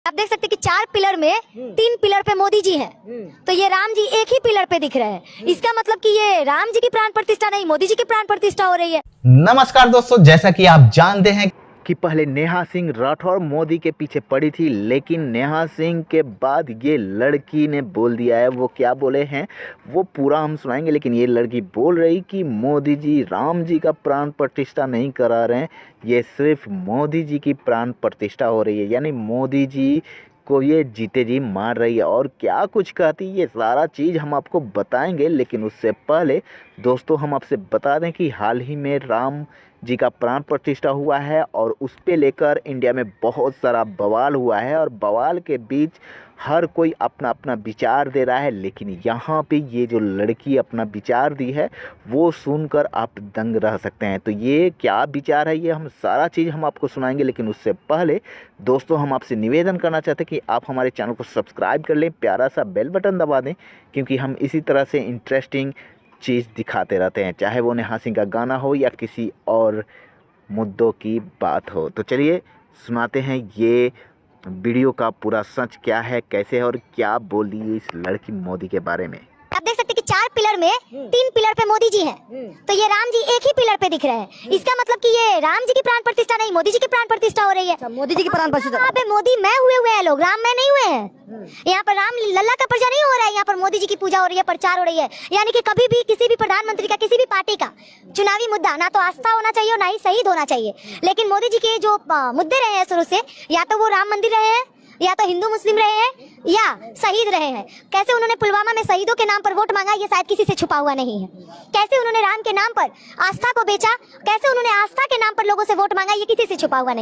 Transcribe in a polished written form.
आप देख सकते हैं कि 4 पिलर में 3 पिलर पे मोदी जी हैं, तो ये राम जी एक ही पिलर पे दिख रहे हैं। इसका मतलब कि ये राम जी की प्राण प्रतिष्ठा नहीं, मोदी जी की प्राण प्रतिष्ठा हो रही है। नमस्कार दोस्तों, जैसा कि आप जानते हैं कि पहले नेहा सिंह राठौर मोदी के पीछे पड़ी थी, लेकिन नेहा सिंह के बाद ये लड़की ने बोल दिया है। वो क्या बोले हैं वो पूरा हम सुनाएंगे, लेकिन ये लड़की बोल रही कि मोदी जी राम जी का प्राण प्रतिष्ठा नहीं करा रहे हैं, ये सिर्फ मोदी जी की प्राण प्रतिष्ठा हो रही है। यानी मोदी जी को ये जीते जी मार रही है। और क्या कुछ कहती ये सारा चीज़ हम आपको बताएंगे, लेकिन उससे पहले दोस्तों हम आपसे बता दें कि हाल ही में राम जी का प्राण प्रतिष्ठा हुआ है और उस पे लेकर इंडिया में बहुत सारा बवाल हुआ है। और बवाल के बीच हर कोई अपना अपना विचार दे रहा है, लेकिन यहाँ पे ये जो लड़की अपना विचार दी है वो सुनकर आप दंग रह सकते हैं। तो ये क्या विचार है, ये हम सारा चीज़ हम आपको सुनाएंगे, लेकिन उससे पहले दोस्तों हम आपसे निवेदन करना चाहते हैं कि आप हमारे चैनल को सब्सक्राइब कर लें, प्यारा सा बेल बटन दबा दें, क्योंकि हम इसी तरह से इंटरेस्टिंग चीज़ दिखाते रहते हैं, चाहे वो नेहा सिंह का गाना हो या किसी और मुद्दों की बात हो। तो चलिए सुनाते हैं ये वीडियो का पूरा सच क्या है, कैसे है और क्या बोल दी इस लड़की मोदी के बारे में। आप देख सकते हैं कि 4 पिलर में 3 पिलर पे मोदी जी हैं, तो ये राम जी एक ही पिलर पे दिख रहे हैं। इसका मतलब कि ये राम जी की प्राण प्रतिष्ठा नहीं, मोदी जी की प्राण प्रतिष्ठा हो रही है। मोदी जी की प्राण प्रतिष्ठा। यहाँ पे मोदी मैं हुए हैं लोग, राम मैं नहीं हुए हैं। यहाँ पर राम लल्ला का प्रजा नहीं हो रहा है, यहाँ पर मोदी जी की पूजा हो रही है, प्रचार हो रही है। यानी कि कभी भी किसी भी प्रधानमंत्री का, किसी भी पार्टी का चुनावी मुद्दा ना तो आस्था होना चाहिए और ना ही शहीद होना चाहिए। लेकिन मोदी जी के जो मुद्दे रहे हैं शुरू से, या तो वो राम मंदिर रहे हैं, या तो हिंदू मुस्लिम रहे हैं, या शहीद रहे हैं। कैसे उन्होंने पुलवामा में शहीदों के नाम पर वोट मांगा, ये शायद किसी से छुपा हुआ नहीं है। कैसे उन्होंने राम के नाम पर आस्था को बेचा, कैसे उन्होंने आस्था के नाम पर लोगों से वोट मांगा, ये किसी से छुपा हुआ नहीं।